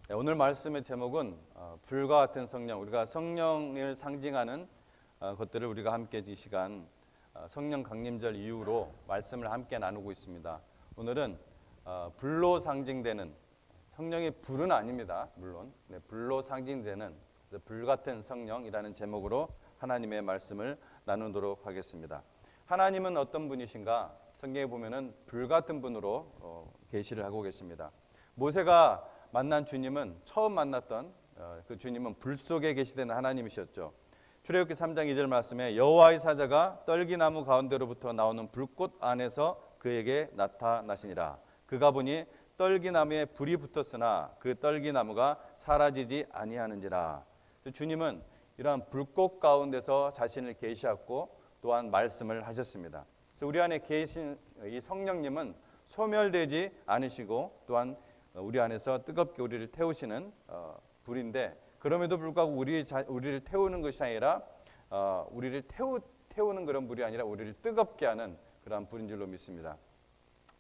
네, 오늘 말씀의 제목은 불과 같은 성령, 우리가 성령을 상징하는 것들을 우리가 함께 이 시간 성령 강림절 이후로 말씀을 함께 나누고 있습니다. 오늘은 불로 상징되는 성령의 불은 아닙니다. 물론 불로 상징되는 불같은 성령이라는 제목으로 하나님의 말씀을 나누도록 하겠습니다. 하나님은 어떤 분이신가? 성경에 보면은 불같은 분으로 계시를 하고 계십니다. 모세가 만난 주님은 처음 만났던 그 주님은 불 속에 계시던 하나님이셨죠. 출애굽기 3장 2절 말씀에 여호와의 사자가 떨기나무 가운데로부터 나오는 불꽃 안에서 그에게 나타나시니라. 그가 보니 떨기나무에 불이 붙었으나 그 떨기나무가 사라지지 아니하는지라. 주님은 이러한 불꽃 가운데서 자신을 계시하고 또한 말씀을 하셨습니다. 우리 안에 계신 이 성령님은 소멸되지 않으시고 또한 우리 안에서 뜨겁게 우리를 태우시는 불인데, 그럼에도 불구하고 우리를 태우는 것이 아니라 우리를 태우는 그런 불이 아니라 우리를 뜨겁게 하는 그런 불인 줄로 믿습니다.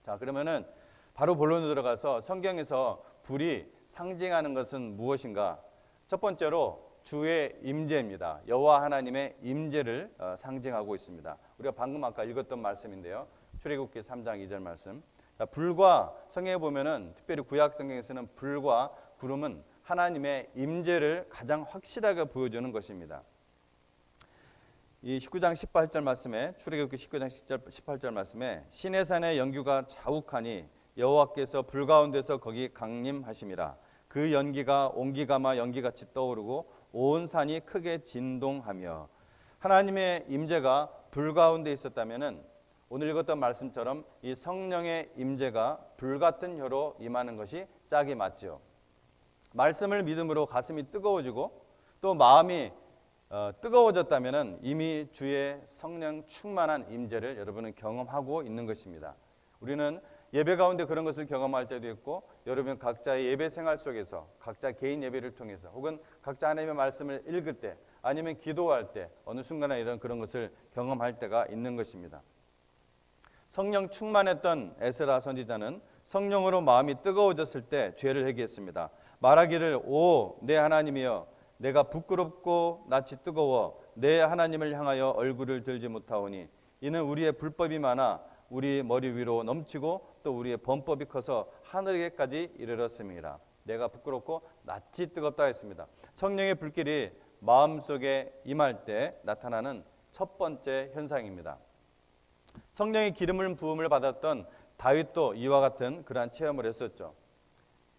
자, 그러면은 바로 본론으로 들어가서 성경에서 불이 상징하는 것은 무엇인가? 첫 번째로 주의 임재입니다. 여호와 하나님의 임재를 상징하고 있습니다. 우리가 방금 아까 읽었던 말씀인데요. 출애굽기 3장 2절 말씀. 불과 성경에 보면은 특별히 구약 성경에서는 불과 구름은 하나님의 임재를 가장 확실하게 보여주는 것입니다. 이 19장 18절 말씀에 출애굽기 19장 18절 말씀에 시내산의 연기가 자욱하니 여호와께서 불 가운데서 거기 강림하심이라. 그 연기가 온기가마 연기같이 떠오르고 온 산이 크게 진동하며. 하나님의 임재가 불 가운데 있었다면은 오늘 읽었던 말씀처럼 이 성령의 임재가 불같은 혀로 임하는 것이 짝이 맞죠. 말씀을 믿음으로 가슴이 뜨거워지고 또 마음이 뜨거워졌다면 이미 주의 성령 충만한 임재를 여러분은 경험하고 있는 것입니다. 우리는 예배 가운데 그런 것을 경험할 때도 있고, 여러분 각자의 예배 생활 속에서 각자 개인 예배를 통해서 혹은 각자 하나님의 말씀을 읽을 때 아니면 기도할 때 어느 순간에 이런 그런 것을 경험할 때가 있는 것입니다. 성령 충만했던 에스라 선지자는 성령으로 마음이 뜨거워졌을 때 죄를 회개했습니다. 말하기를 오 내 하나님이여 내가 부끄럽고 낯이 뜨거워 내 하나님을 향하여 얼굴을 들지 못하오니 이는 우리의 불법이 많아 우리 머리 위로 넘치고 또 우리의 범법이 커서 하늘에까지 이르렀음이라. 내가 부끄럽고 낯이 뜨겁다 했습니다. 성령의 불길이 마음속에 임할 때 나타나는 첫 번째 현상입니다. 성령의 기름을 부음을 받았던 다윗도 이와 같은 그러한 체험을 했었죠.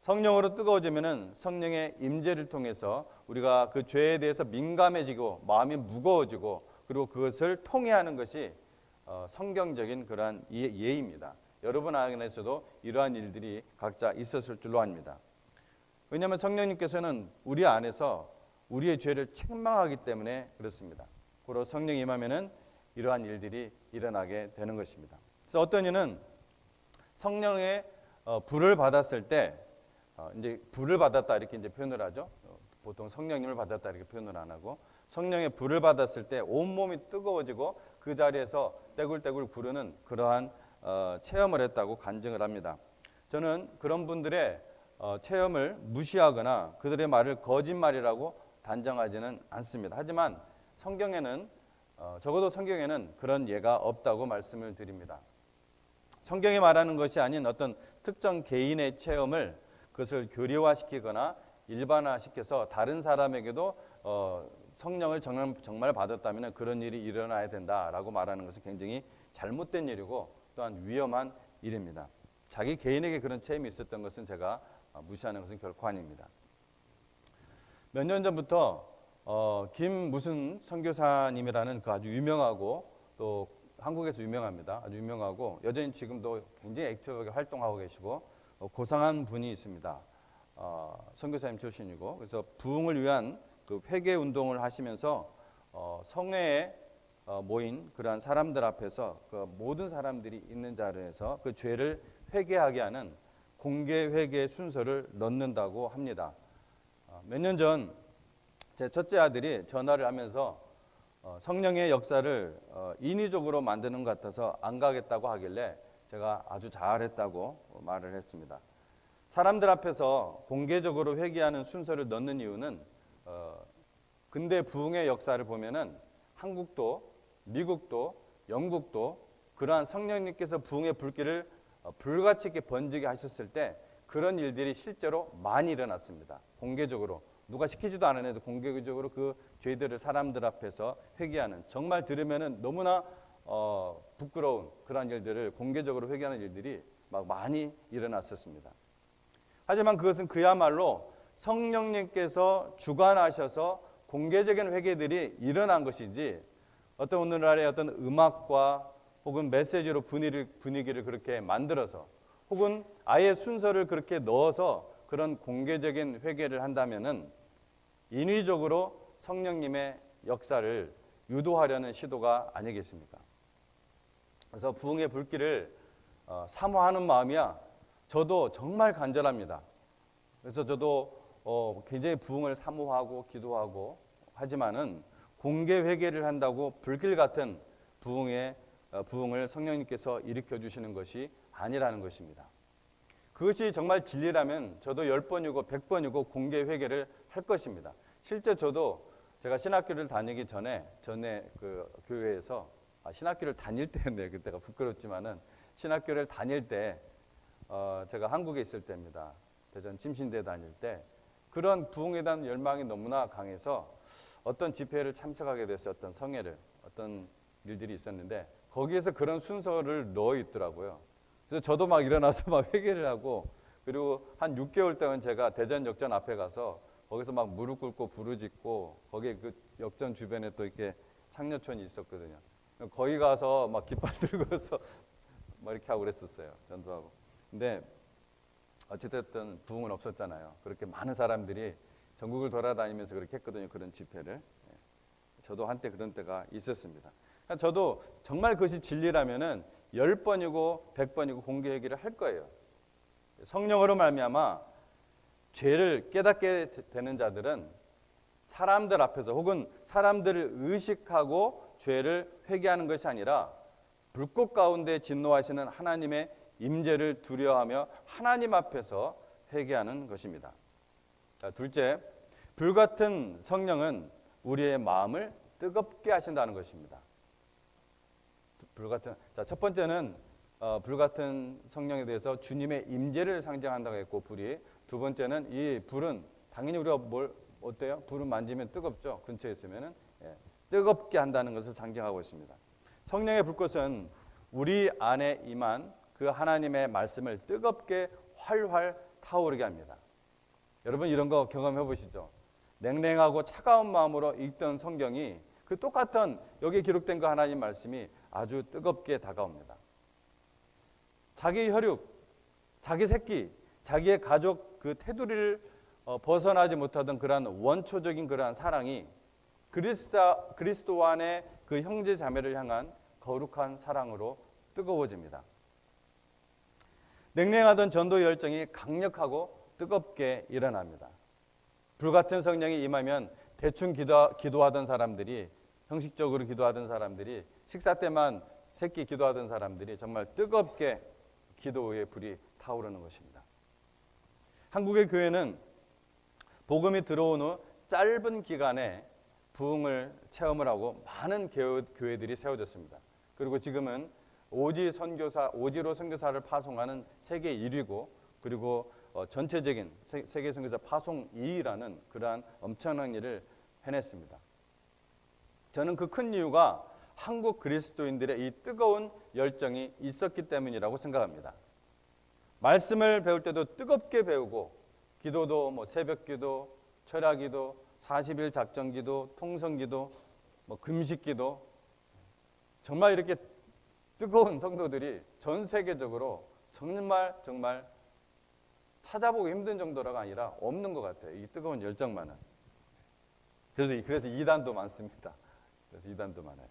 성령으로 뜨거워지면은 성령의 임재를 통해서 우리가 그 죄에 대해서 민감해지고 마음이 무거워지고 그리고 그것을 통해하는 것이 성경적인 그러한 예입니다. 여러분 안에서도 이러한 일들이 각자 있었을 줄로 압니다. 왜냐하면 성령님께서는 우리 안에서 우리의 죄를 책망하기 때문에 그렇습니다. 고로 성령이 임하면은 이러한 일들이 일어나게 되는 것입니다. 그래서 어떤 이는 성령의 불을 받았을 때 이제 불을 받았다 이렇게 이제 표현을 하죠. 보통 성령님을 받았다 이렇게 표현을 안 하고 성령의 불을 받았을 때 온몸이 뜨거워지고 그 자리에서 떼굴떼굴 구르는 그러한 체험을 했다고 간증을 합니다. 저는 그런 분들의 체험을 무시하거나 그들의 말을 거짓말이라고 단정하지는 않습니다. 하지만 성경에는 적어도 성경에는 그런 예가 없다고 말씀을 드립니다. 성경이 말하는 것이 아닌 어떤 특정 개인의 체험을 그것을 교리화시키거나 일반화시켜서 다른 사람에게도 성령을 정말 받았다면 그런 일이 일어나야 된다라고 말하는 것은 굉장히 잘못된 일이고 또한 위험한 일입니다. 자기 개인에게 그런 체험이 있었던 것은 제가 무시하는 것은 결코 아닙니다. 몇 년 전부터 김 무슨 선교사님이라는 그 아주 유명하고 또 한국에서 유명합니다. 아주 유명하고 여전히 지금도 굉장히 액티브하게 활동하고 계시고 고상한 분이 있습니다. 선교사님 출신이고 그래서 부흥을 위한 그 회개 운동을 하시면서 성회에 모인 그러한 사람들 앞에서 그 모든 사람들이 있는 자리에서 그 죄를 회개하게 하는 공개 회개 순서를 넣는다고 합니다. 몇 년 전 제 첫째 아들이 전화를 하면서 성령의 역사를 인위적으로 만드는 것 같아서 안 가겠다고 하길래 제가 아주 잘했다고 말을 했습니다. 사람들 앞에서 공개적으로 회개하는 순서를 넣는 이유는 근대 부흥의 역사를 보면은 한국도 미국도 영국도 그러한 성령님께서 부흥의 불길을 불같이 이렇게 번지게 하셨을 때 그런 일들이 실제로 많이 일어났습니다. 공개적으로 누가 시키지도 않았는데도 공개적으로 그 죄들을 사람들 앞에서 회개하는, 정말 들으면은 너무나 부끄러운 그러한 일들을 공개적으로 회개하는 일들이 막 많이 일어났었습니다. 하지만 그것은 그야말로 성령님께서 주관하셔서 공개적인 회개들이 일어난 것이지 어떤 오늘날의 어떤 음악과 혹은 메시지로 분위기를 그렇게 만들어서 혹은 아예 순서를 그렇게 넣어서 그런 공개적인 회개를 한다면은 인위적으로 성령님의 역사를 유도하려는 시도가 아니겠습니까? 그래서 부흥의 불길을 사모하는 마음이야 저도 정말 간절합니다. 그래서 저도 굉장히 부흥을 사모하고 기도하고 하지만은 공개 회개를 한다고 불길 같은 부흥을 성령님께서 일으켜 주시는 것이 아니라는 것입니다. 그것이 정말 진리라면 저도 10번이고 100번이고 공개 회개를 할 것입니다. 실제 저도 제가 신학교를 다니기 전에 그 교회에서 신학교를 다닐 때였네요. 그때가 부끄럽지만은 신학교를 다닐 때 제가 한국에 있을 때입니다. 대전 침신대 다닐 때 그런 부흥에 대한 열망이 너무나 강해서 어떤 집회를 참석하게 됐어요. 어떤 성회를 어떤 일들이 있었는데 거기에서 그런 순서를 넣어 있더라고요. 그래서 저도 막 일어나서 막 회개를 하고 그리고 한 6개월 동안 제가 대전 역전 앞에 가서 거기서 막 무릎 꿇고 부르짖고 거기에 그 역전 주변에 또 이렇게 창녀촌이 있었거든요. 거기 가서 막 깃발 들고서 막 이렇게 하고 그랬었어요. 전도하고. 근데 어찌됐든 부흥은 없었잖아요. 그렇게 많은 사람들이 전국을 돌아다니면서 그렇게 했거든요. 그런 집회를. 저도 한때 그런 때가 있었습니다. 그러니까 저도 정말 그것이 진리라면은 10번이고 100번이고 공개 얘기를 할 거예요. 성령으로 말미암아 죄를 깨닫게 되는 자들은 사람들 앞에서 혹은 사람들을 의식하고 죄를 회개하는 것이 아니라 불꽃 가운데 진노하시는 하나님의 임재를 두려워하며 하나님 앞에서 회개하는 것입니다. 자, 둘째, 불같은 성령은 우리의 마음을 뜨겁게 하신다는 것입니다. 첫 번째는 불같은 성령에 대해서 주님의 임재를 상징한다고 했고 불이. 두 번째는 이 불은 당연히 우리가 어때요? 불은 만지면 뜨겁죠. 근처에 있으면은 뜨겁게 한다는 것을 상징하고 있습니다. 성령의 불꽃은 우리 안에 임한 그 하나님의 말씀을 뜨겁게 활활 타오르게 합니다. 여러분 이런 거 경험해 보시죠. 냉랭하고 차가운 마음으로 읽던 성경이 그 똑같은 여기 기록된 그 하나님 말씀이 아주 뜨겁게 다가옵니다. 자기 혈육, 자기 새끼, 자기의 가족 그 테두리를 벗어나지 못하던 그러한 원초적인 그러한 사랑이 그리스도 안의 그 형제 자매를 향한 거룩한 사랑으로 뜨거워집니다. 냉랭하던 전도 열정이 강력하고 뜨겁게 일어납니다. 불같은 성령이 임하면 대충 기도하던 사람들이, 형식적으로 기도하던 사람들이, 식사 때만 새끼 기도하던 사람들이 정말 뜨겁게 기도의 불이 타오르는 것입니다. 한국의 교회는 복음이 들어온 후 짧은 기간에 부흥을 체험을 하고 많은 교회들이 세워졌습니다. 그리고 지금은 오지로 선교사를 파송하는 세계 1위고 그리고 전체적인 세계 선교사 파송 2위라는 그러한 엄청난 일을 해냈습니다. 저는 그 큰 이유가 한국 그리스도인들의 이 뜨거운 열정이 있었기 때문이라고 생각합니다. 말씀을 배울 때도 뜨겁게 배우고 기도도 새벽기도, 철야기도, 40일 작정기도, 통성기도, 금식기도 정말 이렇게 뜨거운 성도들이 전 세계적으로 정말 찾아보기 힘든 정도가 아니라 없는 것 같아요. 이 뜨거운 열정만은. 그래서 이단도 많습니다. 그래서 이단도 많아요.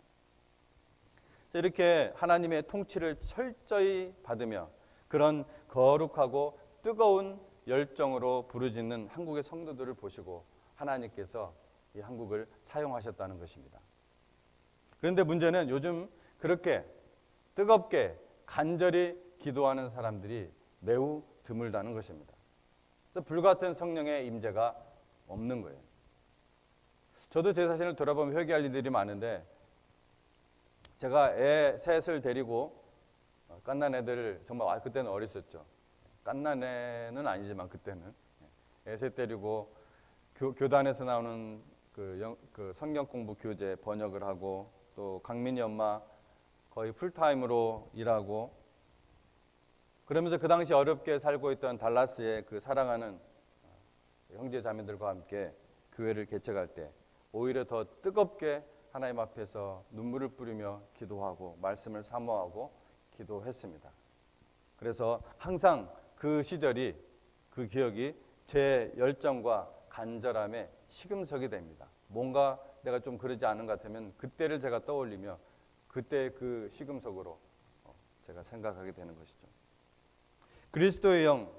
이렇게 하나님의 통치를 철저히 받으며 그런 거룩하고 뜨거운 열정으로 부르짖는 한국의 성도들을 보시고 하나님께서 이 한국을 사용하셨다는 것입니다. 그런데 문제는 요즘 그렇게 뜨겁게 간절히 기도하는 사람들이 매우 드물다는 것입니다. 그래서 불같은 성령의 임재가 없는 거예요. 저도 제 자신을 돌아보면 회개할 일들이 많은데, 제가 애 셋을 데리고 갓난 애들, 정말 그때는 어렸었죠. 갓난 애는 아니지만 그때는 애 셋 데리고 교단에서 나오는 그 성경 공부 교재 번역을 하고, 또 강민이 엄마 거의 풀타임으로 일하고, 그러면서 그 당시 어렵게 살고 있던 달라스의 그 사랑하는 형제 자매들과 함께 교회를 개척할 때 오히려 더 뜨겁게 하나님 앞에서 눈물을 뿌리며 기도하고 말씀을 사모하고 기도했습니다. 그래서 항상 그 시절이, 그 기억이 제 열정과 간절함의 시금석이 됩니다. 뭔가 내가 좀 그러지 않은 것 같으면 그때를 제가 떠올리며 그때 그 시금석으로 제가 생각하게 되는 것이죠. 그리스도의 영,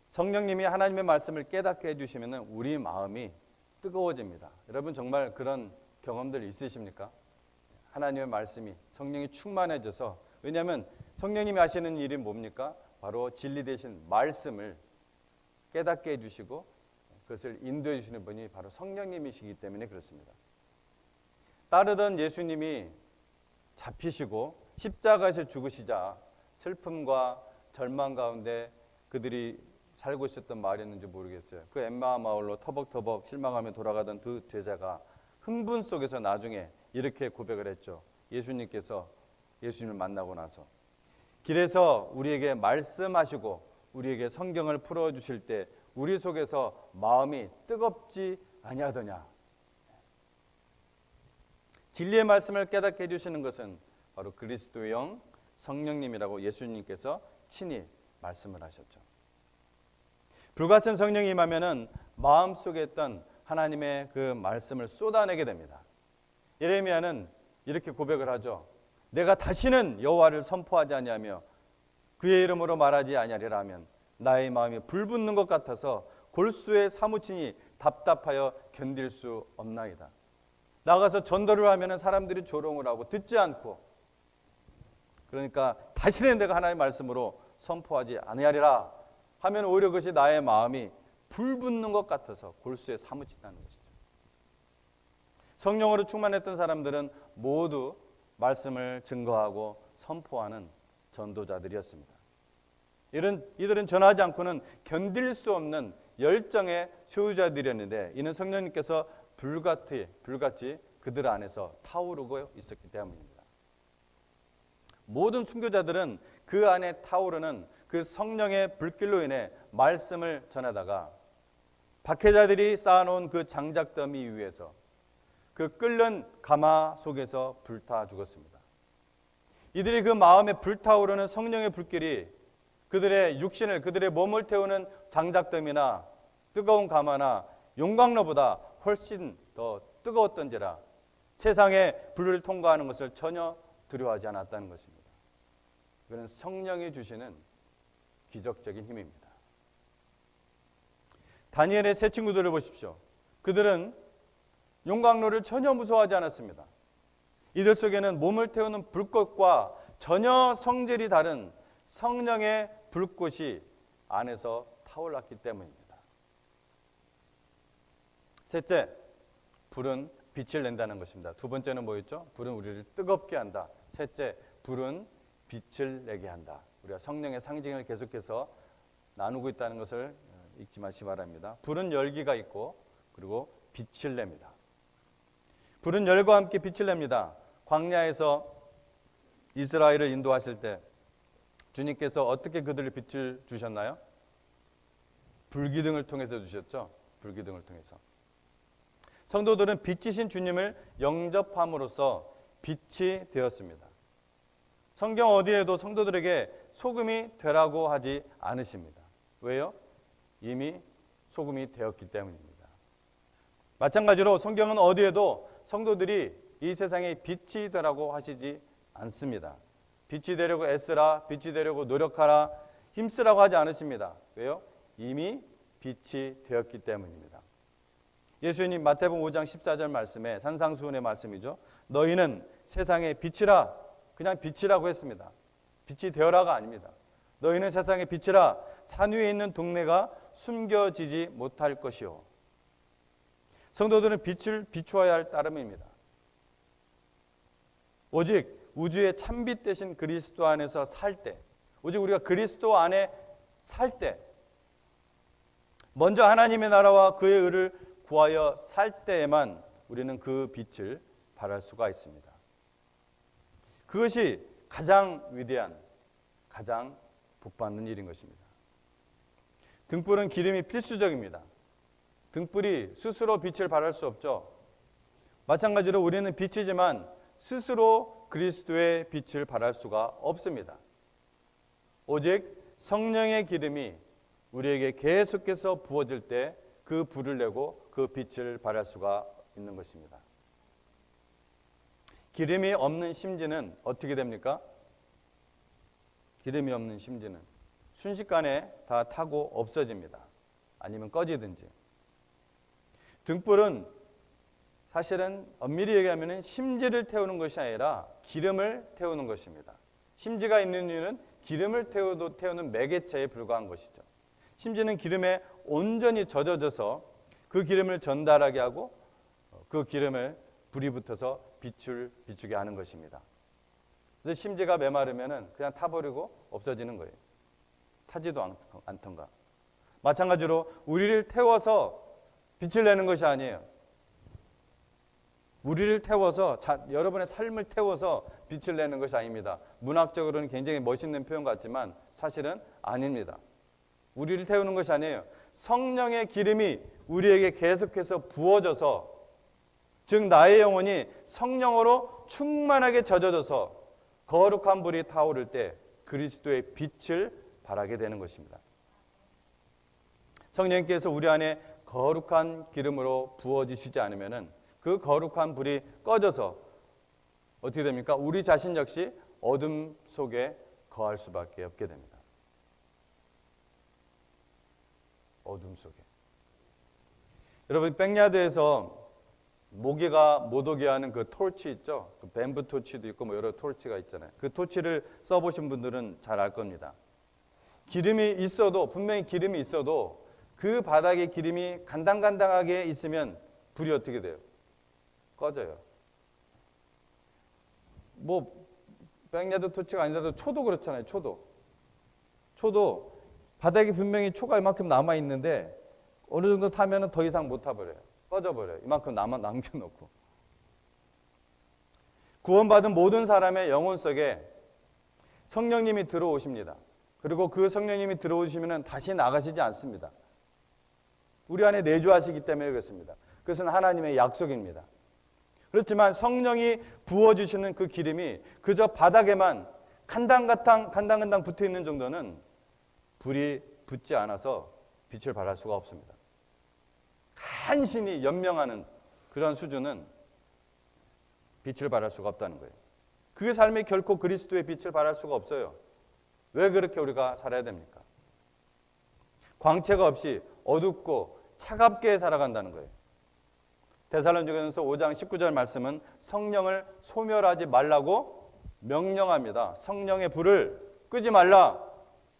성령님이 하나님의 말씀을 깨닫게 해주시면 우리 마음이 뜨거워집니다. 여러분 정말 그런 경험들 있으십니까? 하나님의 말씀이, 성령이 충만해져서, 왜냐하면 성령님이 하시는 일이 뭡니까? 바로 진리 되신 말씀을 깨닫게 해주시고 그것을 인도해 주시는 분이 바로 성령님이시기 때문에 그렇습니다. 따르던 예수님이 잡히시고 십자가에서 죽으시자 슬픔과 절망 가운데 그들이 살고 있었던 마을이었는지 모르겠어요. 그 엠마오 마을로 터벅터벅 실망하며 돌아가던 두 제자가 흥분 속에서 나중에 이렇게 고백을 했죠. 예수님을 만나고 나서 길에서 우리에게 말씀하시고 우리에게 성경을 풀어주실 때 우리 속에서 마음이 뜨겁지 아니하더냐. 진리의 말씀을 깨닫게 해주시는 것은 바로 그리스도의 영 성령님이라고 예수님께서 친히 말씀을 하셨죠. 불같은 성령이 임하면은 마음속에 있던 하나님의 그 말씀을 쏟아내게 됩니다. 예레미야는 이렇게 고백을 하죠. 내가 다시는 여호와를 선포하지 아니하며 그의 이름으로 말하지 아니하리라 하면 나의 마음이 불붙는 것 같아서 골수에 사무치니 답답하여 견딜 수 없나이다. 나가서 전도를 하면 사람들이 조롱을 하고 듣지 않고, 그러니까 다시는 내가 하나님의 말씀으로 선포하지 아니하리라 하면 오히려 그것이 나의 마음이 불붙는 것 같아서 골수에 사무친다는 것이죠. 성령으로 충만했던 사람들은 모두 말씀을 증거하고 선포하는 전도자들이었습니다. 이들은 전하지 않고는 견딜 수 없는 열정의 소유자들이었는데, 이는 성령님께서 불같이 그들 안에서 타오르고 있었기 때문입니다. 모든 순교자들은 그 안에 타오르는 그 성령의 불길로 인해 말씀을 전하다가 박해자들이 쌓아놓은 그 장작더미 위에서 그 끓는 가마 속에서 불타 죽었습니다. 이들이 그 마음에 불타오르는 성령의 불길이 그들의 육신을, 그들의 몸을 태우는 장작더미나 뜨거운 가마나 용광로보다 훨씬 더 뜨거웠던지라 세상의 불을 통과하는 것을 전혀 두려워하지 않았다는 것입니다. 이거는 성령이 주시는 기적적인 힘입니다. 다니엘의 세 친구들을 보십시오. 그들은 용광로를 전혀 무서워하지 않았습니다. 이들 속에는 몸을 태우는 불꽃과 전혀 성질이 다른 성령의 불꽃이 안에서 타올랐기 때문입니다. 셋째, 불은 빛을 낸다는 것입니다. 두 번째는 뭐였죠? 불은 우리를 뜨겁게 한다. 셋째, 불은 빛을 내게 한다. 우리가 성령의 상징을 계속해서 나누고 있다는 것을 잊지 마시기 바랍니다. 불은 열기가 있고 그리고 빛을 냅니다. 불은 열과 함께 빛을 냅니다. 광야에서 이스라엘을 인도하실 때 주님께서 어떻게 그들을 빛을 주셨나요? 불기둥을 통해서 주셨죠. 불기둥을 통해서. 성도들은 빛이신 주님을 영접함으로써 빛이 되었습니다. 성경 어디에도 성도들에게 소금이 되라고 하지 않으십니다. 왜요? 이미 소금이 되었기 때문입니다. 마찬가지로 성경은 어디에도 성도들이 이 세상에 빛이 되라고 하시지 않습니다. 빛이 되려고 애쓰라, 빛이 되려고 노력하라, 힘쓰라고 하지 않으십니다. 왜요? 이미 빛이 되었기 때문입니다. 예수님 마태복음 5장 14절 말씀에 산상수훈의 말씀이죠. 너희는 세상의 빛이라, 그냥 빛이라고 했습니다. 빛이 되어라가 아닙니다. 너희는 세상의 빛이라. 산 위에 있는 동네가 숨겨지지 못할 것이요. 성도들은 빛을 비추어야 할 따름입니다. 오직 우주의 참빛 되신 그리스도 안에서 살 때, 오직 우리가 그리스도 안에 살 때, 먼저 하나님의 나라와 그의 의를 구하여 살 때에만 우리는 그 빛을 발할 수가 있습니다. 그것이 가장 위대한, 가장 복받는 일인 것입니다. 등불은 기름이 필수적입니다. 등불이 스스로 빛을 발할 수 없죠. 마찬가지로 우리는 빛이지만 스스로 그리스도의 빛을 발할 수가 없습니다. 오직 성령의 기름이 우리에게 계속해서 부어질 때 그 불을 내고 그 빛을 발할 수가 있는 것입니다. 기름이 없는 심지는 어떻게 됩니까? 기름이 없는 심지는 순식간에 다 타고 없어집니다. 아니면 꺼지든지. 등불은 사실은 엄밀히 얘기하면 심지를 태우는 것이 아니라 기름을 태우는 것입니다. 심지가 있는 이유는 기름을 태우는 매개체에 불과한 것이죠. 심지는 기름에 온전히 젖어져서 그 기름을 전달하게 하고 그 기름을 불이 붙어서 빛을 비추게 하는 것입니다. 그래서 심지가 메마르면 그냥 타버리고 없어지는 거예요. 타지도 않던가. 마찬가지로 우리를 태워서 빛을 내는 것이 아니에요. 우리를 태워서 여러분의 삶을 태워서 빛을 내는 것이 아닙니다. 문학적으로는 굉장히 멋있는 표현 같지만 사실은 아닙니다. 우리를 태우는 것이 아니에요. 성령의 기름이 우리에게 계속해서 부어져서, 즉 나의 영혼이 성령으로 충만하게 젖어져서 거룩한 불이 타오를 때 그리스도의 빛을 발하게 되는 것입니다. 성령께서 우리 안에 거룩한 기름으로 부어지시지 않으면 그 거룩한 불이 꺼져서 어떻게 됩니까? 우리 자신 역시 어둠 속에 거할 수밖에 없게 됩니다. 어둠 속에. 여러분, 백야드에서 모기가 못 오게 하는 그 토치 있죠? 그 뱀부 토치도 있고 뭐 여러 토치가 있잖아요. 그 토치를 써보신 분들은 잘 알 겁니다. 기름이 있어도, 분명히 기름이 있어도 그 바닥에 기름이 간당간당하게 있으면 불이 어떻게 돼요? 꺼져요. 뭐 백야드 토치가 아니라도 초도 그렇잖아요. 초도 바닥에 분명히 초가 이만큼 남아 있는데 어느 정도 타면은 더 이상 못 타버려요. 꺼져버려요. 이만큼 남겨놓고. 구원받은 모든 사람의 영혼 속에 성령님이 들어오십니다. 그리고 그 성령님이 들어오시면 다시 나가시지 않습니다. 우리 안에 내주하시기 때문에 그렇습니다. 그것은 하나님의 약속입니다. 그렇지만 성령이 부어주시는 그 기름이 그저 바닥에만 간당간당 붙어있는 정도는 불이 붙지 않아서 빛을 발할 수가 없습니다. 간신히 연명하는 그런 수준은 빛을 발할 수가 없다는 거예요. 그 삶이 결코 그리스도의 빛을 발할 수가 없어요. 왜 그렇게 우리가 살아야 됩니까? 광채가 없이 어둡고 차갑게 살아간다는 거예요. 데살로니가전서 5장 19절 말씀은 성령을 소멸하지 말라고 명령합니다. 성령의 불을 끄지 말라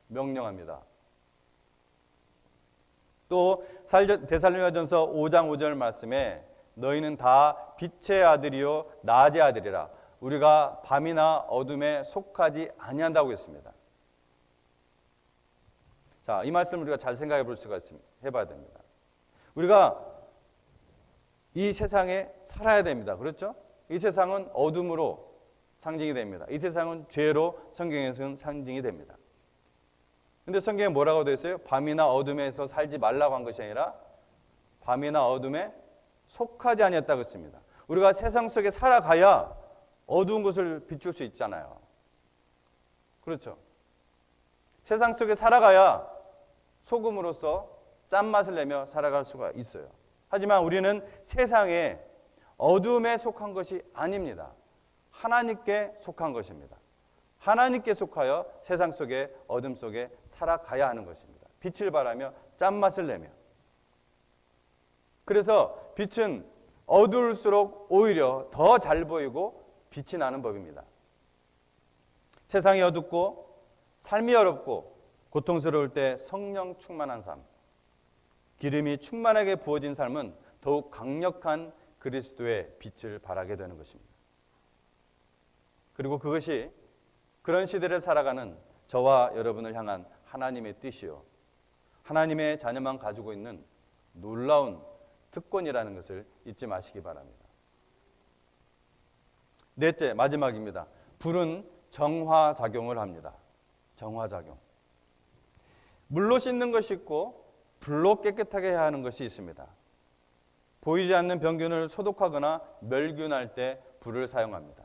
명령합니다. 또 데살로니가전서 5장 5절 말씀에 너희는 다 빛의 아들이요 낮의 아들이라. 우리가 밤이나 어둠에 속하지 아니한다고 했습니다. 자, 이 말씀을 우리가 잘 생각해 볼 수가 있습니다. 해봐야 됩니다. 우리가 이 세상에 살아야 됩니다. 그렇죠? 이 세상은 어둠으로 상징이 됩니다. 이 세상은 죄로 성경에서는 상징이 됩니다. 근데 성경에 뭐라고 되어 있어요? 밤이나 어둠에서 살지 말라고 한 것이 아니라 밤이나 어둠에 속하지 아니었다고 했습니다. 우리가 세상 속에 살아가야 어두운 것을 비출 수 있잖아요. 그렇죠? 세상 속에 살아가야 소금으로서 짠맛을 내며 살아갈 수가 있어요. 하지만 우리는 세상에 어둠에 속한 것이 아닙니다. 하나님께 속한 것입니다. 하나님께 속하여 세상 속에 어둠 속에 살아가야 하는 것입니다. 빛을 발하며 짠맛을 내며. 그래서 빛은 어두울수록 오히려 더 잘 보이고 빛이 나는 법입니다. 세상이 어둡고 삶이 어렵고 고통스러울 때 성령 충만한 삶, 기름이 충만하게 부어진 삶은 더욱 강력한 그리스도의 빛을 발하게 되는 것입니다. 그리고 그것이 그런 시대를 살아가는 저와 여러분을 향한 하나님의 뜻이요, 하나님의 자녀만 가지고 있는 놀라운 특권이라는 것을 잊지 마시기 바랍니다. 넷째, 마지막입니다. 불은 정화작용을 합니다. 정화작용. 물로 씻는 것이 있고 불로 깨끗하게 해야 하는 것이 있습니다. 보이지 않는 병균을 소독하거나 멸균할 때 불을 사용합니다.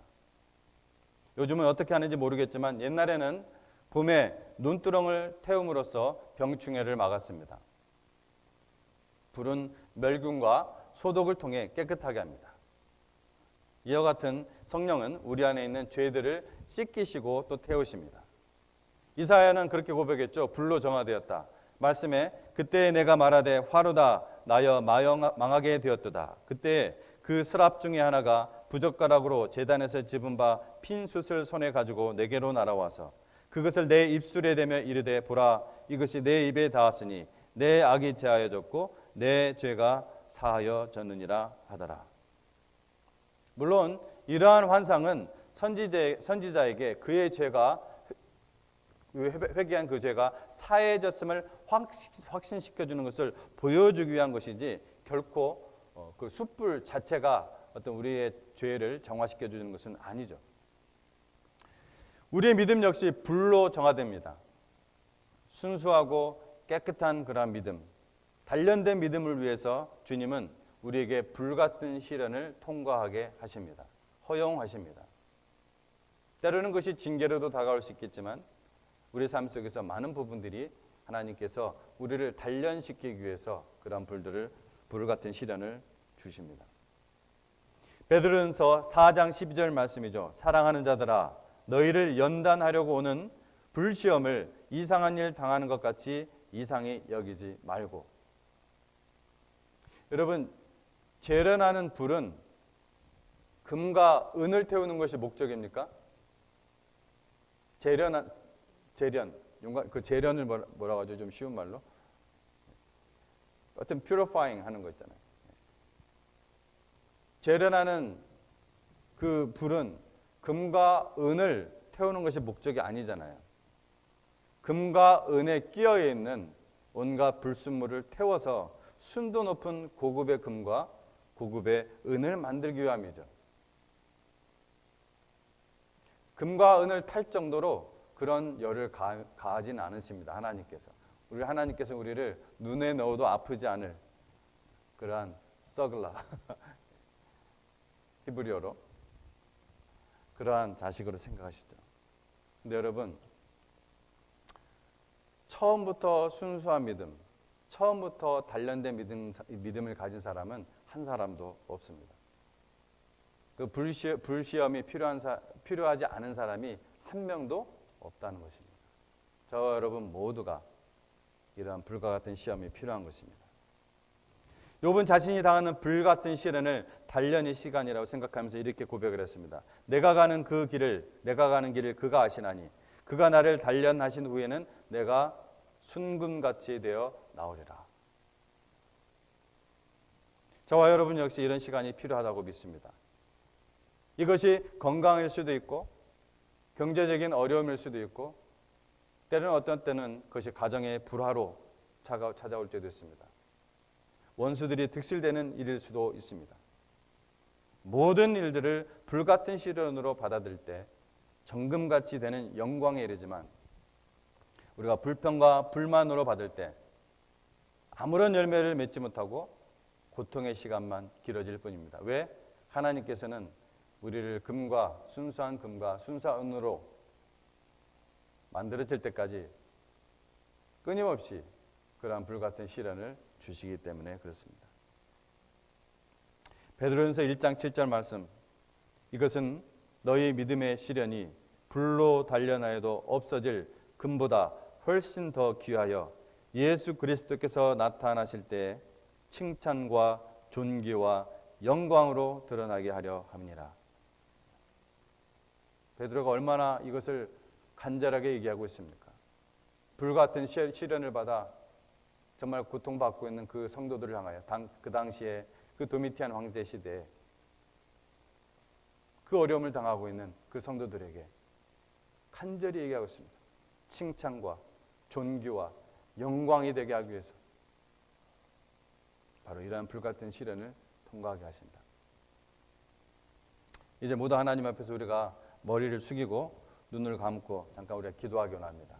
요즘은 어떻게 하는지 모르겠지만 옛날에는 봄에 논두렁을 태움으로써 병충해를 막았습니다. 불은 멸균과 소독을 통해 깨끗하게 합니다. 이와 같은 성령은 우리 안에 있는 죄들을 씻기시고 또 태우십니다. 이사야는 그렇게 고백했죠. 불로 정화되었다. 말씀에 그때 내가 말하되 화로다 나여 망하게 되었도다. 그때 그 스랍 중에 하나가 부젓가락으로 제단에서 집은 바 핀 숯을 손에 가지고 내게로 날아와서 그것을 내 입술에 대며 이르되 보라 이것이 내 입에 닿았으니 내 악이 제하여졌고 내 죄가 사하여졌느니라 하더라. 물론 이러한 환상은 선지자에게 그의 죄가 회개한 그 죄가 사해졌음을 확신시켜주는 것을 보여주기 위한 것이지 결코 그 숯불 자체가 어떤 우리의 죄를 정화시켜주는 것은 아니죠. 우리의 믿음 역시 불로 정화됩니다. 순수하고 깨끗한 그러한 믿음, 단련된 믿음을 위해서 주님은 우리에게 불같은 시련을 통과하게 하십니다. 허용하십니다. 때로는 그것이 징계로도 다가올 수 있겠지만 우리 삶 속에서 많은 부분들이 하나님께서 우리를 단련시키기 위해서 그런 불 같은 시련을 주십니다. 베드로전서 4장 12절 말씀이죠. 사랑하는 자들아 너희를 연단하려고 오는 불시험을 이상한 일 당하는 것 같이 이상히 여기지 말고. 여러분, 재련하는 불은 금과 은을 태우는 것이 목적입니까? 재련, 그 재련을 뭐라고 하죠? 좀 쉬운 말로. 어떤 purifying 하는 거 있잖아요. 재련하는 그 불은 금과 은을 태우는 것이 목적이 아니잖아요. 금과 은에 끼어 있는 온갖 불순물을 태워서 순도 높은 고급의 금과 고급의 은을 만들기 위함이죠. 금과 은을 탈 정도로 그런 열을 가하진 않으십니다. 하나님께서 우리를 눈에 넣어도 아프지 않을 그러한 서글라 히브리어로 그러한 자식으로 생각하시죠. 근데 여러분, 처음부터 순수한 믿음, 처음부터 단련된 믿음을 가진 사람은 한 사람도 없습니다. 그 불시험이 필요하지 않은 사람이 한 명도 없다는 것입니다. 저와 여러분 모두가 이러한 불과 같은 시험이 필요한 것입니다. 욥은 자신이 당하는 불같은 시련을 단련의 시간이라고 생각하면서 이렇게 고백을 했습니다. 내가 가는 길을 그가 아시나니 그가 나를 단련하신 후에는 내가 순금같이 되어 나오리라. 저와 여러분 역시 이런 시간이 필요하다고 믿습니다. 이것이 건강일 수도 있고 경제적인 어려움일 수도 있고 때로는 어떤 때는 그것이 가정의 불화로 찾아올 때도 있습니다. 원수들이 득실되는 일일 수도 있습니다. 모든 일들을 불같은 시련으로 받아들일 때 정금같이 되는 영광에 이르지만 우리가 불평과 불만으로 받을 때 아무런 열매를 맺지 못하고 고통의 시간만 길어질 뿐입니다. 왜? 하나님께서는 우리를 순수한 금과 순수한 은으로 만들어질 때까지 끊임없이 그러한 불같은 시련을 주시기 때문에 그렇습니다. 베드로전서 1장 7절 말씀, 이것은 너희 믿음의 시련이 불로 단련하여도 없어질 금보다 훨씬 더 귀하여 예수 그리스도께서 나타나실 때 칭찬과 존귀와 영광으로 드러나게 하려 함이니라. 베드로가 얼마나 이것을 간절하게 얘기하고 있습니까? 불같은 시련을 받아 정말 고통받고 있는 그 성도들을 향하여 그 당시에 그 도미티안 황제 시대에 그 어려움을 당하고 있는 그 성도들에게 간절히 얘기하고 있습니다. 칭찬과 존귀와 영광이 되게 하기 위해서 바로 이러한 불같은 시련을 통과하게 하신다. 이제 모두 하나님 앞에서 우리가 머리를 숙이고 눈을 감고 잠깐 우리가 기도하기 원합니다.